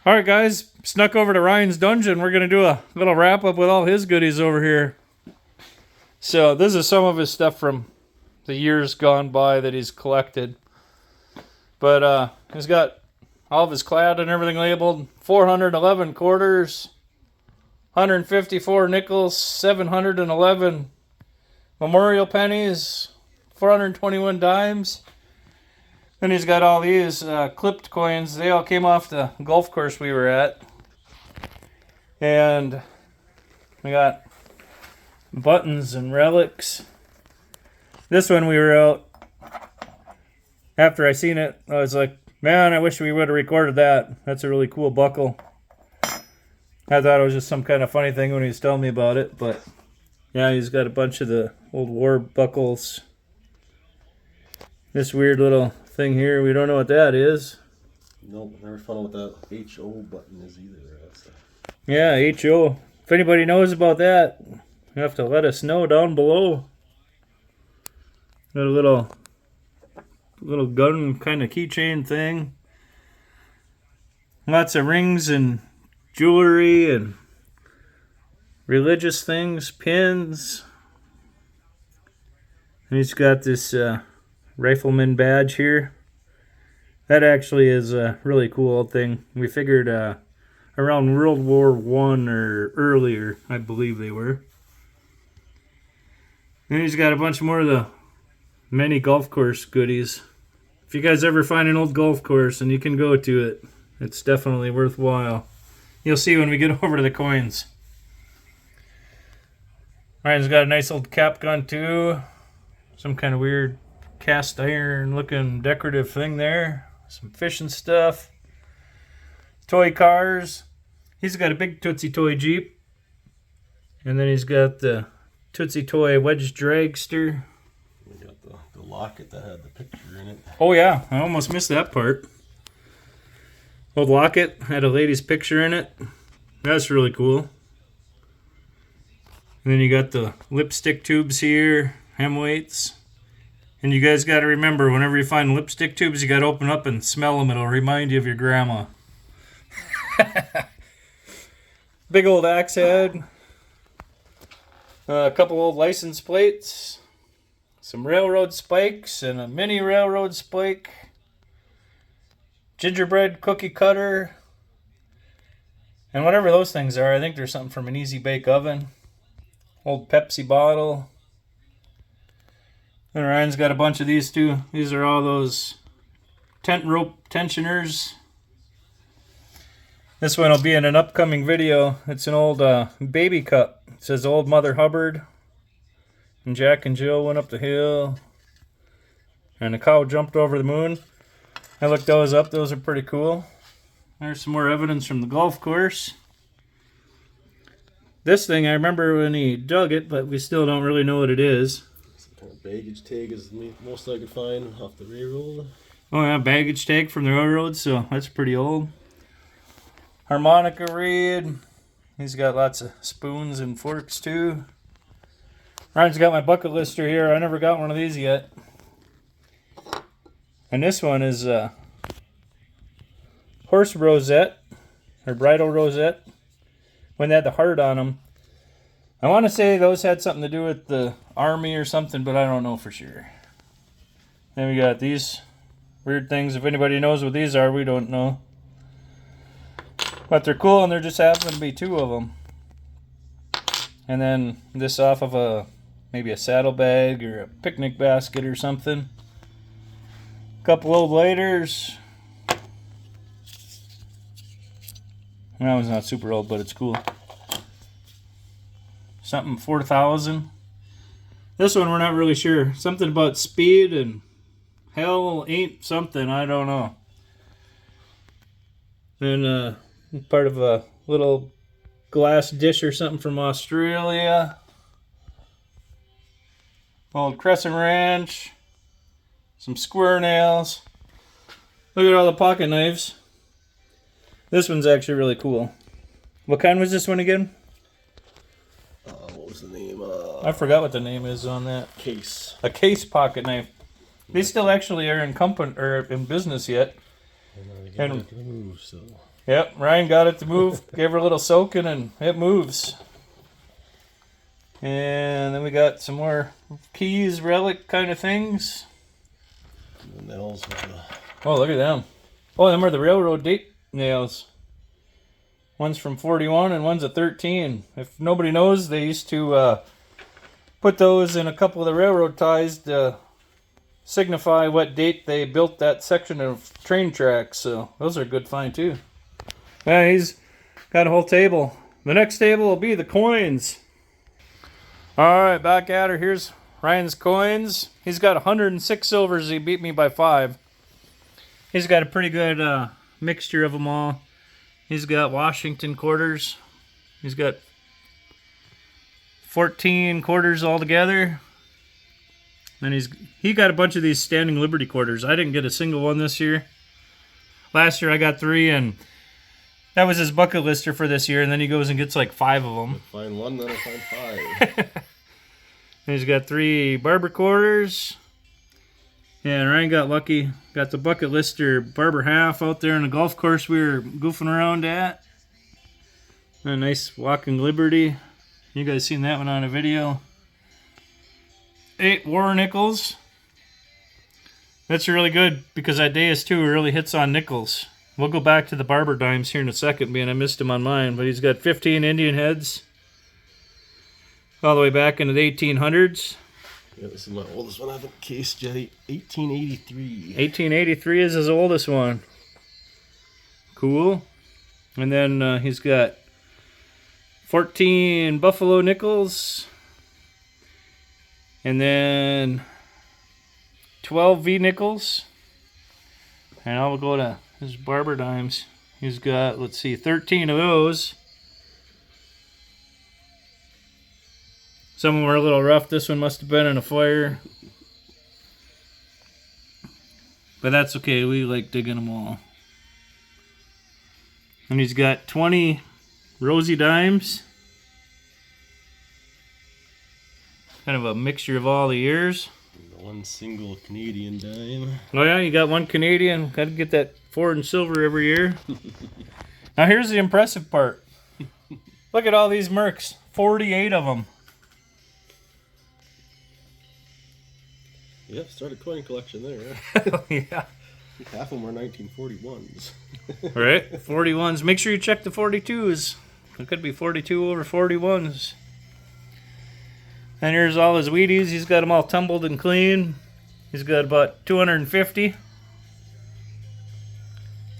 Alright guys, snuck over to Ryan's dungeon. We're going to do a little wrap up with all his goodies over here. So this is some of his stuff from the years gone by that he's collected. But he's got all of his clad and everything labeled. 411 quarters, 154 nickels, 711 memorial pennies, 421 dimes. Then he's got all these clipped coins. They all came off the golf course we were at. And we got buttons and relics. This one we were out. After I seen it, I was like, man, I wish we would have recorded that. That's a really cool buckle. I thought it was just some kind of funny thing when he was telling me about it. But yeah, he's got a bunch of the old war buckles. This weird little thing here, we don't know what that is. Nope, never found out what that HO button is either. Yeah, HO. If anybody knows about that, you have to let us know down below. Got a little gun kind of keychain thing. Lots of rings and jewelry and religious things, pins. And he's got this rifleman badge here. That actually is a really cool old thing. We figured around World War I or earlier, I believe they were. And he's got a bunch more of the many golf course goodies. If you guys ever find an old golf course and you can go to it, it's definitely worthwhile. You'll see when we get over to the coins. Ryan's got a nice old cap gun too. Some kind of weird cast iron looking decorative thing there. Some fishing stuff. Toy cars. He's got a big Tootsie Toy Jeep. And then he's got the Tootsie Toy Wedge Dragster. We got the locket that had the picture in it. Oh yeah, I almost missed that part. Old locket had a lady's picture in it. That's really cool. And then you got the lipstick tubes here, hem weights. And you guys got to remember, whenever you find lipstick tubes, you got to open up and smell them. It'll remind you of your grandma. Big old axe head. A couple old license plates. Some railroad spikes and a mini railroad spike. Gingerbread cookie cutter. And whatever those things are, I think there's something from an easy bake oven. Old Pepsi bottle. And Ryan's got a bunch of these too. These are all those tent rope tensioners. This one will be in an upcoming video. It's an old baby cup. It says Old Mother Hubbard. And Jack and Jill went up the hill. And a cow jumped over the moon. I looked those up. Those are pretty cool. There's some more evidence from the golf course. This thing, I remember when he dug it, but we still don't really know what it is. Some kind of baggage tag is the most I could find off the railroad. Oh yeah, baggage tag from the railroad, so that's pretty old. Harmonica reed. He's got lots of spoons and forks too. Ryan's got my bucket lister here. I never got one of these yet. And this one is horse rosette, or bridle rosette, when they had the heart on them. I want to say those had something to do with the army or something, but I don't know for sure. Then we got these weird things. If anybody knows what these are, we don't know. But they're cool, and there just happen to be two of them. And then this off of maybe a saddlebag or a picnic basket or something. Couple old lighters. That one's not super old, but it's cool. Something 4,000. This one we're not really sure. Something about speed and hell ain't something. I don't know. Then part of a little glass dish or something from Australia. Old Crescent Ranch. Some square nails. Look at all the pocket knives. This one's actually really cool. What kind was this one again? What was the name? I forgot what the name is on that. Case. A case pocket knife. These still actually are in business yet. And Yep, Ryan got it to move. Gave her a little soaking and it moves. And then we got some more keys, relic kind of things. The nails with the... Oh, look at them. Oh, them are the railroad date nails. One's from 41 and one's a 13. If nobody knows, they used to put those in a couple of the railroad ties to signify what date they built that section of train tracks. So those are a good find too. Yeah, he's got a whole table. The next table will be the coins. All right, back at her. Here's Ryan's coins. He's got 106 silvers. He beat me by 5. He's got a pretty good mixture of them all. He's got Washington quarters. He's got 14 quarters altogether. And he got a bunch of these Standing Liberty quarters. I didn't get a single one this year. Last year I got 3, and that was his bucket lister for this year. And then he goes and gets like 5 of them. Find 1, then I find 5. And he's got 3 barber quarters. And Ryan got lucky. Got the bucket lister barber half out there on the golf course we were goofing around at. A nice Walking Liberty. You guys seen that one on a video. 8 war nickels. That's really good because that deus too really hits on nickels. We'll go back to the barber dimes here in a second, being I missed him on mine. But he's got 15 Indian heads. All the way back into the 1800s. Yeah, this is my oldest one I haven't cased yet. 1883. 1883 is his oldest one. Cool. And then he's got 14 buffalo nickels. And then 12 V nickels. And I'll go to his barber dimes. He's got, let's see, 13 of those. Some of them are a little rough. This one must have been in a fire. But that's okay. We like digging them all. And he's got 20 rosy dimes. Kind of a mixture of all the years. One single Canadian dime. Oh yeah, you got one Canadian. Got to get that forward in silver every year. Now here's the impressive part. Look at all these mercs. 48 of them. Yeah, start a coin collection there. Yeah. Half of them are 1941s. Right? 41s. Make sure you check the 42s. It could be 42 over 41s. And here's all his Wheaties. He's got them all tumbled and clean. He's got about 250. And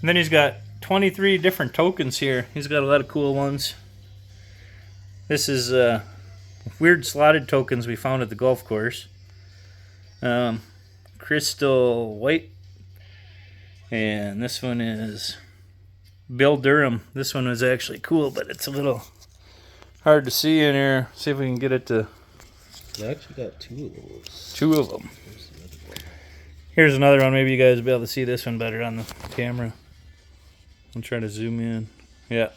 then he's got 23 different tokens here. He's got a lot of cool ones. This is weird slotted tokens we found at the golf course. Crystal white. And this one is Bill Durham. This one is actually cool, but it's a little hard to see in here. See if we can get it to... I actually got 2 of those. 2 of them. Here's another one. Maybe you guys will be able to see this one better on the camera. I'll try to zoom in. Yeah.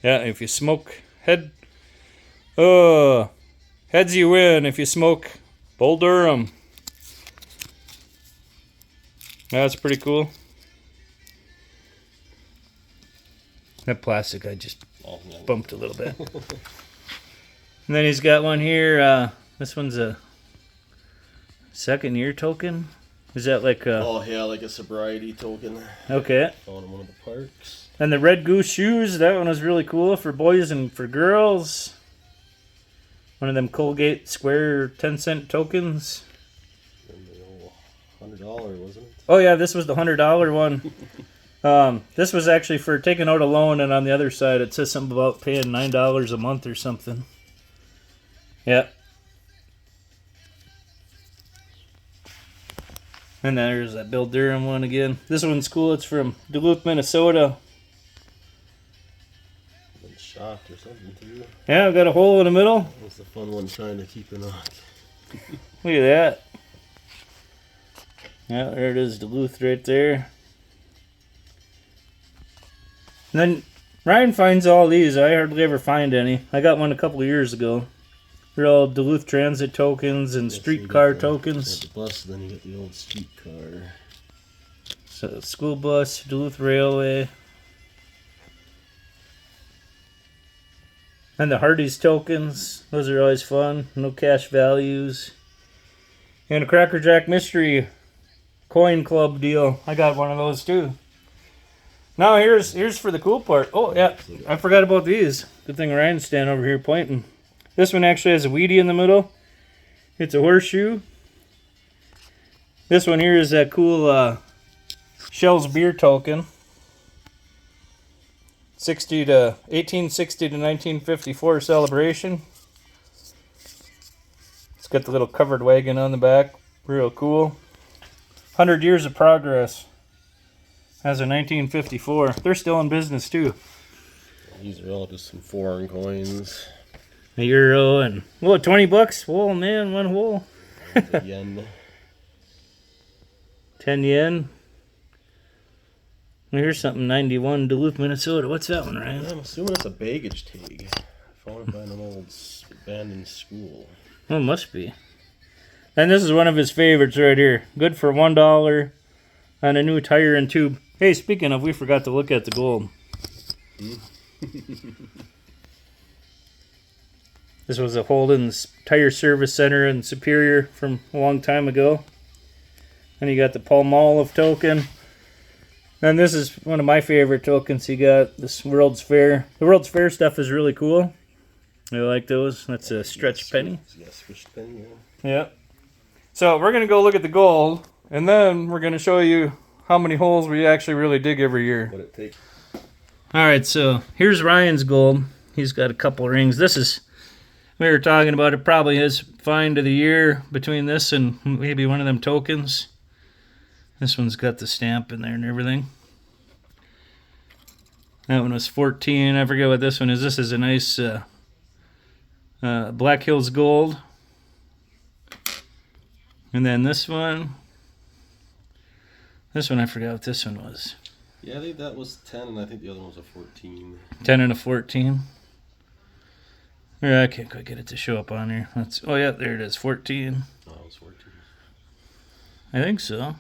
Yeah, if you smoke heads you win. If you smoke Bull Durham. That's pretty cool. That plastic I just bumped a little bit. And then he's got one here. This one's a second year token. Is that like a... Oh, yeah, like a sobriety token. Okay. Found in one of the parks. And the Red Goose shoes. That one was really cool for boys and for girls. One of them Colgate square 10-cent tokens. And the old $100, wasn't it? Oh, yeah, this was the $100 one. This was actually for taking out a loan, and on the other side it says something about paying $9 a month or something. Yep. And there's that Bill Durham one again. This one's cool. It's from Duluth, Minnesota. Been shocked or something too. Yeah, I've got a hole in the middle. That's the fun one trying to keep it on. Look at that. Yeah, there it is, Duluth right there. And then Ryan finds all these. I hardly ever find any. I got one a couple of years ago. They're all Duluth Transit tokens and streetcar tokens. The bus, then you get the old streetcar. So school bus, Duluth Railway. And the Hardy's tokens, those are always fun. No cash values. And a Cracker Jack Mystery Coin Club deal. I got one of those too. Now here's for the cool part. Oh yeah, I forgot about these. Good thing Ryan's standing over here pointing. This one actually has a Wheatie in the middle. It's a horseshoe. This one here is that cool Shell's beer token. 1860 to 1954 celebration. It's got the little covered wagon on the back. Real cool. 100 Years of Progress. As of 1954. They're still in business too. These are all just some foreign coins. A euro and, whoa, 20 bucks? Whoa, man, one hole. Yen. 10 yen. Well, here's something, 91, Duluth, Minnesota. What's that one, Ryan? I'm assuming it's a baggage tag. Found by an old abandoned school. Oh, it must be. And this is one of his favorites right here. Good for $1 on a new tire and tube. Hey, speaking of, we forgot to look at the gold. This was a Holden's Tire Service Center in Superior from a long time ago. And you got the Palmolive token. And this is one of my favorite tokens. You got this World's Fair. The World's Fair stuff is really cool. I like those. That's a stretch penny. Yeah, stretched penny, yeah. Yeah. So we're going to go look at the gold. And then we're going to show you how many holes we actually really dig every year. What it takes. Alright, so here's Ryan's gold. He's got a couple rings. This is, we were talking about it, probably his find of the year between this and maybe one of them tokens. This one's got the stamp in there and everything. That one was 14. I forget what this one is. This is a nice Black Hills gold. And then this one, I forgot what this one was. Yeah, I think that was 10, and I think the other one was a 14. 10 and a 14. I can't quite get it to show up on here. Oh yeah, there it is, 14. Oh, it was 14. I think so.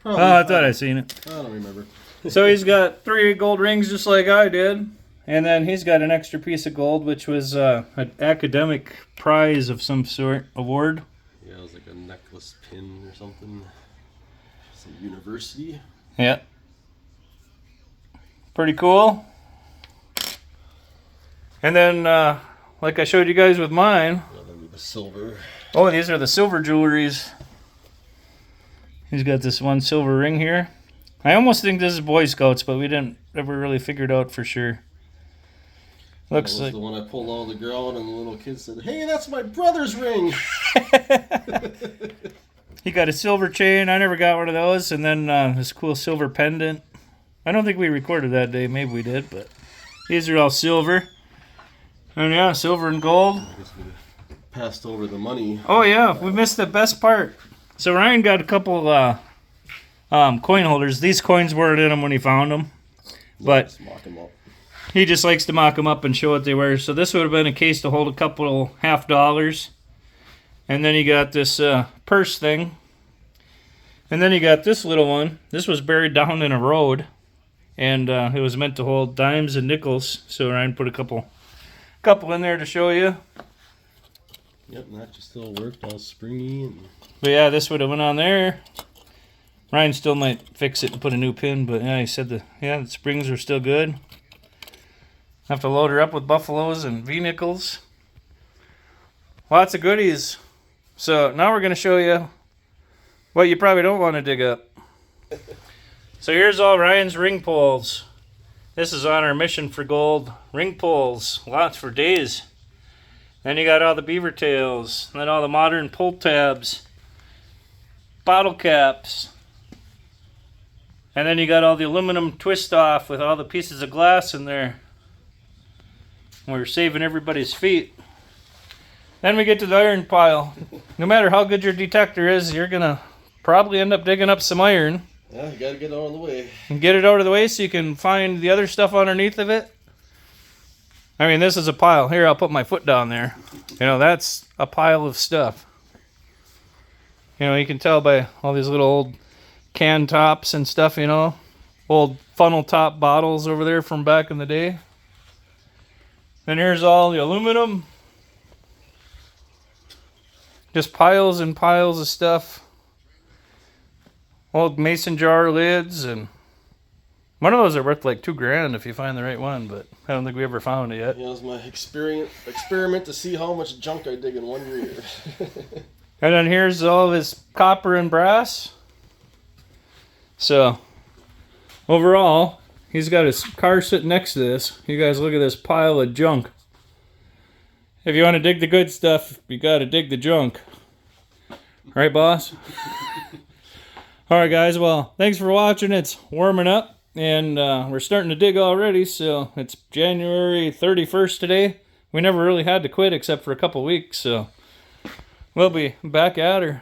Probably. Oh, I thought I seen it. I don't remember. So he's got 3 gold rings just like I did. And then he's got an extra piece of gold, which was an academic prize of some sort, award. Yeah, it was like a necklace pin or something. Some university. Yeah. Pretty cool. And then, like I showed you guys with mine. Yeah, then the silver. Oh, these are the silver jewelries. He's got this one silver ring here. I almost think this is Boy Scouts, but we didn't ever really figure it out for sure. Looks that was like the one I pulled out of the ground, and the little kid said, "Hey, that's my brother's ring." He got a silver chain. I never got one of those. And then this cool silver pendant. I don't think we recorded that day. Maybe we did, but these are all silver. And yeah, silver and gold. I guess we passed over the money. Oh yeah, we missed the best part. So Ryan got a couple coin holders. These coins weren't in them when he found them, but Just mock 'em up. he just likes to mock them up and show what they were. So this would have been a case to hold a couple $50. And then he got this purse thing. And then he got this little one. This was buried down in a road. And it was meant to hold dimes and nickels. So Ryan put a couple in there to show you. Yep, and that just still worked, all springy. And But yeah, this would have went on there. Ryan still might fix it and put a new pin. But yeah, he said the springs are still good. Have to load her up with buffaloes and V-nickels. Lots of goodies. So now we're going to show you what you probably don't want to dig up. So here's all Ryan's ring pulls. This is on our mission for gold. Ring pulls, lots for days. Then you got all the beaver tails, then all the modern pull tabs, bottle caps, and then you got all the aluminum twist off with all the pieces of glass in there. We're saving everybody's feet. Then we get to the iron pile. No matter how good your detector is, you're going to probably end up digging up some iron. yeah, you gotta get it out of the way. And get it out of the way so you can find the other stuff underneath of it. I mean, this is a pile. Here, I'll put my foot down there. You know, that's a pile of stuff. You know, you can tell by all these little old can tops and stuff, you know. Old funnel top bottles over there from back in the day. Then here's all the aluminum. Just piles and piles of stuff. Old mason jar lids, and one of those are worth like $2,000 if you find the right one, but I don't think we ever found it yet. Yeah, it was my experiment to see how much junk I dig in 1 year. And then here's all of his copper and brass. So, overall, he's got his car sitting next to this. You guys look at this pile of junk. If you want to dig the good stuff, you got to dig the junk. Right, boss? Alright, guys. Well, thanks for watching. It's warming up, and we're starting to dig already. So, it's January 31st today. We never really had to quit except for a couple weeks. So, we'll be back at her.